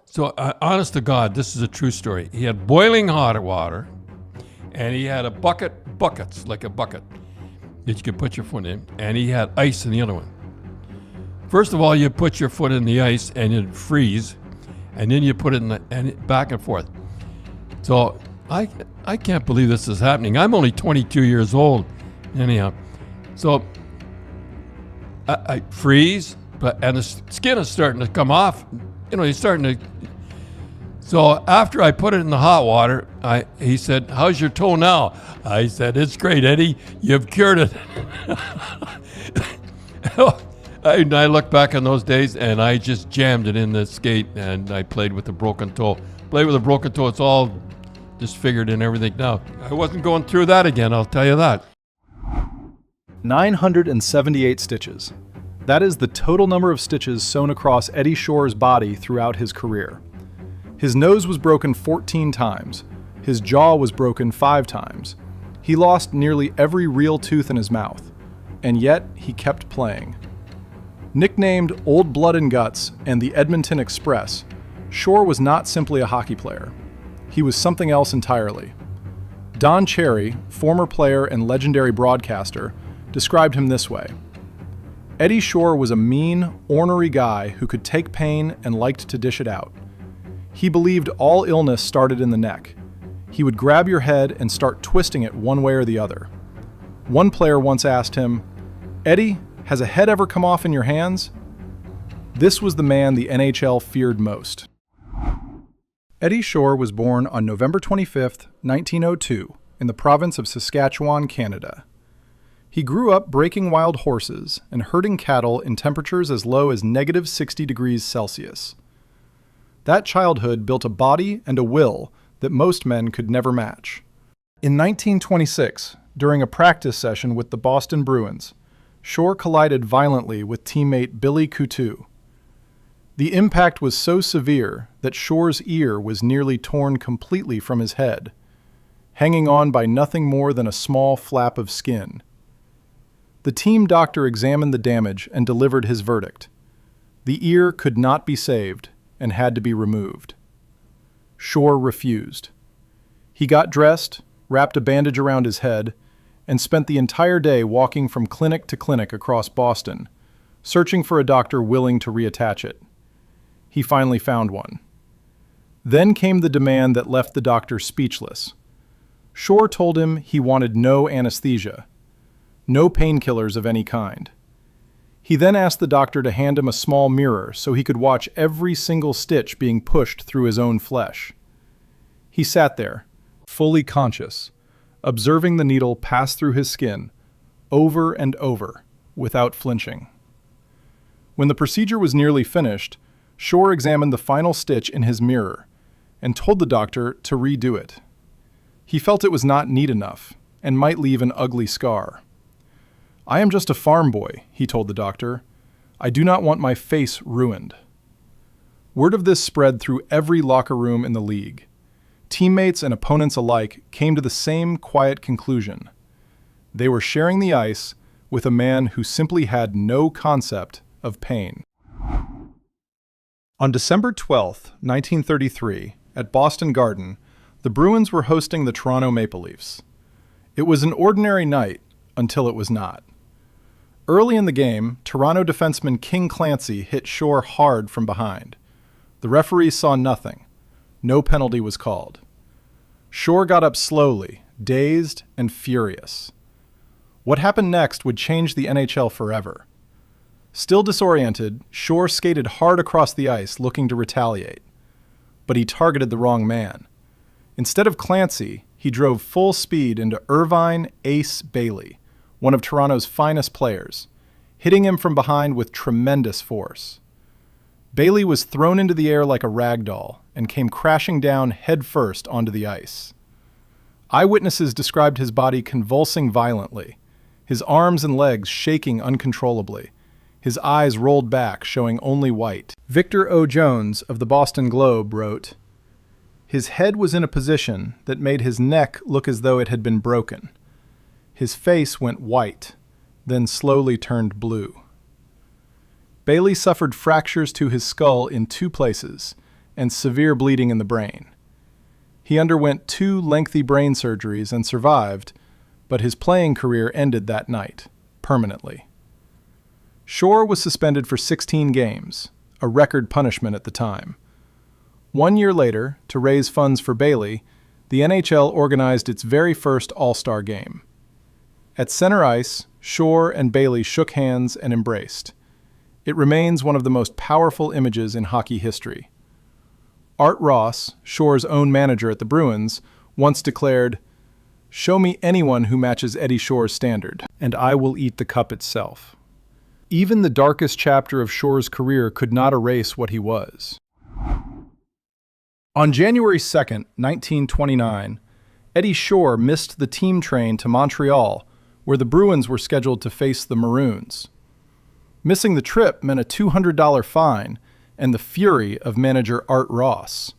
So, honest to God, this is a true story. He had boiling hot water, and he had buckets, like a bucket that you could put your foot in, and he had ice in the other one. First of all, you put your foot in the ice and it'd freeze, and then you put it and back and forth. So I can't believe this is happening. I'm only 22 years old, anyhow. So I freeze, and the skin is starting to come off. He's starting to. So after I put it in the hot water, he said, "How's your toe now?" I said, "It's great, Eddie. You've cured it." I look back on those days, and I just jammed it in the skate, and I played with a broken toe. Play with a broken toe, it's all disfigured and everything now. I wasn't going through that again, I'll tell you that. 978 stitches. That is the total number of stitches sewn across Eddie Shore's body throughout his career. His nose was broken 14 times. His jaw was broken 5 times. He lost nearly every real tooth in his mouth. And yet, he kept playing. Nicknamed Old Blood and Guts and the Edmonton Express, Shore was not simply a hockey player. He was something else entirely. Don Cherry, former player and legendary broadcaster, described him this way: Eddie Shore was a mean, ornery guy who could take pain and liked to dish it out. He believed all illness started in the neck. He would grab your head and start twisting it one way or the other. One player once asked him, "Eddie, has a head ever come off in your hands?" This was the man the NHL feared most. Eddie Shore was born on November 25, 1902, in the province of Saskatchewan, Canada. He grew up breaking wild horses and herding cattle in temperatures as low as negative 60 degrees Celsius. That childhood built a body and a will that most men could never match. In 1926, during a practice session with the Boston Bruins, Shore collided violently with teammate Billy Coutu. The impact was so severe that Shore's ear was nearly torn completely from his head, hanging on by nothing more than a small flap of skin. The team doctor examined the damage and delivered his verdict. The ear could not be saved and had to be removed. Shore refused. He got dressed, wrapped a bandage around his head, and spent the entire day walking from clinic to clinic across Boston, searching for a doctor willing to reattach it. He finally found one. Then came the demand that left the doctor speechless. Shore told him he wanted no anesthesia, no painkillers of any kind. He then asked the doctor to hand him a small mirror so he could watch every single stitch being pushed through his own flesh. He sat there, fully conscious, observing the needle pass through his skin, over and over, without flinching. When the procedure was nearly finished, Shore examined the final stitch in his mirror and told the doctor to redo it. He felt it was not neat enough and might leave an ugly scar. "I am just a farm boy," he told the doctor. "I do not want my face ruined." Word of this spread through every locker room in the league. Teammates and opponents alike came to the same quiet conclusion. They were sharing the ice with a man who simply had no concept of pain. On December 12, 1933, at Boston Garden, the Bruins were hosting the Toronto Maple Leafs. It was an ordinary night until it was not. Early in the game, Toronto defenseman King Clancy hit Shore hard from behind. The referees saw nothing. No penalty was called. Shore got up slowly, dazed and furious. What happened next would change the NHL forever. Still disoriented, Shore skated hard across the ice looking to retaliate. But he targeted the wrong man. Instead of Clancy, he drove full speed into Irvine Ace Bailey, one of Toronto's finest players, hitting him from behind with tremendous force. Bailey was thrown into the air like a rag doll and came crashing down head-first onto the ice. Eyewitnesses described his body convulsing violently, his arms and legs shaking uncontrollably, his eyes rolled back, showing only white. Victor O. Jones of the Boston Globe wrote, "His head was in a position that made his neck look as though it had been broken. His face went white, then slowly turned blue." Bailey suffered fractures to his skull in 2 places and severe bleeding in the brain. He underwent 2 lengthy brain surgeries and survived, but his playing career ended that night, permanently. Shore was suspended for 16 games, a record punishment at the time. 1 year later, to raise funds for Bailey, the NHL organized its very first All-Star game. At center ice, Shore and Bailey shook hands and embraced. It remains one of the most powerful images in hockey history. Art Ross, Shore's own manager at the Bruins, once declared, "Show me anyone who matches Eddie Shore's standard, and I will eat the cup itself." Even the darkest chapter of Shore's career could not erase what he was. On January 2nd, 1929, Eddie Shore missed the team train to Montreal, where the Bruins were scheduled to face the Maroons. Missing the trip meant a $200 fine and the fury of manager Art Ross.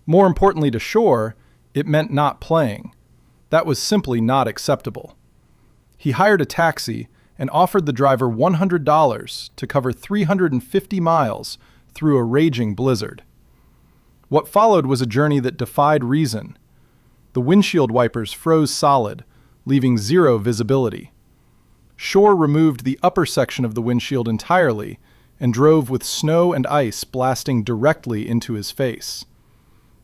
More importantly to Shore, it meant not playing. That was simply not acceptable. He hired a taxi and offered the driver $100 to cover 350 miles through a raging blizzard. What followed was a journey that defied reason. The windshield wipers froze solid, leaving zero visibility. Shore removed the upper section of the windshield entirely and drove with snow and ice blasting directly into his face.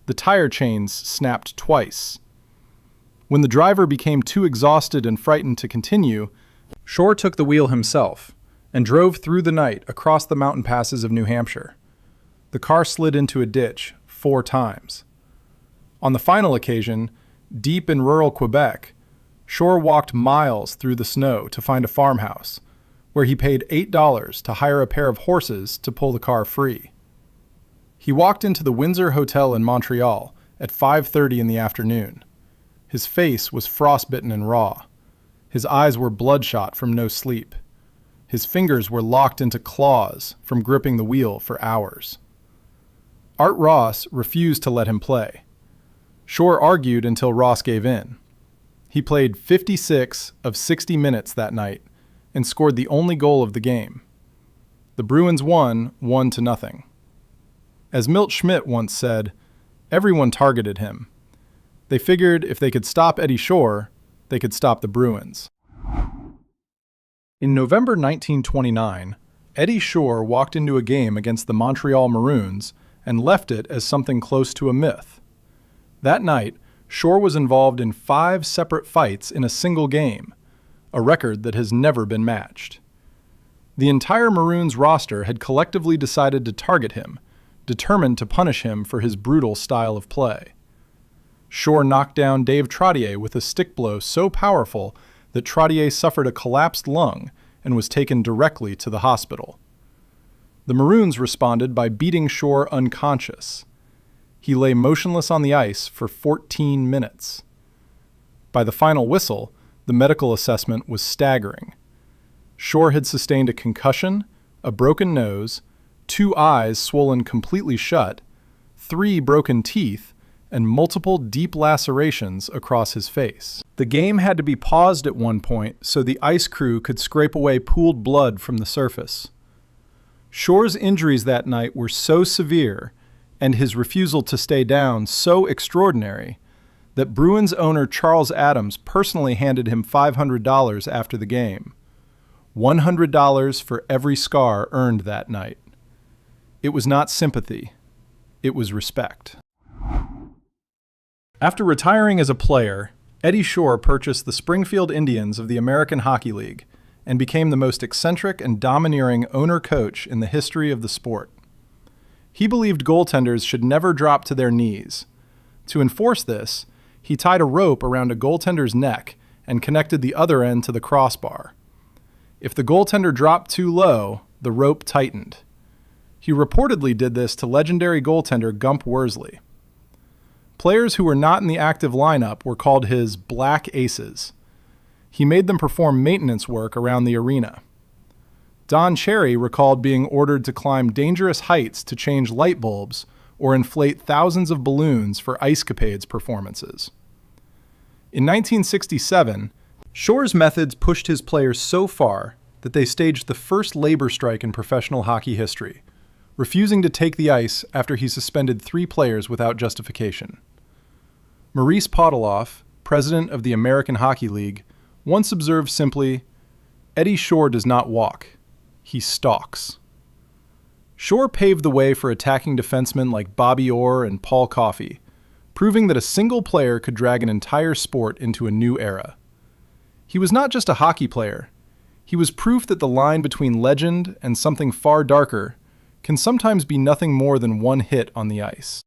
The tire chains snapped twice. When the driver became too exhausted and frightened to continue, Shore took the wheel himself and drove through the night across the mountain passes of New Hampshire. The car slid into a ditch 4 times. On the final occasion, deep in rural Quebec, Shore walked miles through the snow to find a farmhouse, where he paid $8 to hire a pair of horses to pull the car free. He walked into the Windsor Hotel in Montreal at 5:30 in the afternoon. His face was frostbitten and raw. His eyes were bloodshot from no sleep. His fingers were locked into claws from gripping the wheel for hours. Art Ross refused to let him play. Shore argued until Ross gave in. He played 56 of 60 minutes that night and scored the only goal of the game. The Bruins won 1-0. As Milt Schmidt once said, everyone targeted him. They figured if they could stop Eddie Shore, they could stop the Bruins. In November 1929, Eddie Shore walked into a game against the Montreal Maroons and left it as something close to a myth. That night, Shore was involved in 5 separate fights in a single game, a record that has never been matched. The entire Maroons roster had collectively decided to target him, determined to punish him for his brutal style of play. Shore knocked down Dave Trottier with a stick blow so powerful that Trottier suffered a collapsed lung and was taken directly to the hospital. The Maroons responded by beating Shore unconscious. He lay motionless on the ice for 14 minutes. By the final whistle, the medical assessment was staggering. Shore had sustained a concussion, a broken nose, 2 eyes swollen completely shut, 3 broken teeth, and multiple deep lacerations across his face. The game had to be paused at one point so the ice crew could scrape away pooled blood from the surface. Shore's injuries that night were so severe and his refusal to stay down so extraordinary that Bruins owner Charles Adams personally handed him $500 after the game. $100 for every scar earned that night. It was not sympathy. It was respect. After retiring as a player, Eddie Shore purchased the Springfield Indians of the American Hockey League and became the most eccentric and domineering owner-coach in the history of the sport. He believed goaltenders should never drop to their knees. To enforce this, he tied a rope around a goaltender's neck and connected the other end to the crossbar. If the goaltender dropped too low, the rope tightened. He reportedly did this to legendary goaltender Gump Worsley. Players who were not in the active lineup were called his Black Aces. He made them perform maintenance work around the arena. Don Cherry recalled being ordered to climb dangerous heights to change light bulbs or inflate thousands of balloons for Ice Capades performances. In 1967, Shore's methods pushed his players so far that they staged the first labor strike in professional hockey history, refusing to take the ice after he suspended 3 players without justification. Maurice Podoloff, president of the American Hockey League, once observed simply, "Eddie Shore does not walk, he stalks." Shore paved the way for attacking defensemen like Bobby Orr and Paul Coffey, proving that a single player could drag an entire sport into a new era. He was not just a hockey player. He was proof that the line between legend and something far darker can sometimes be nothing more than one hit on the ice.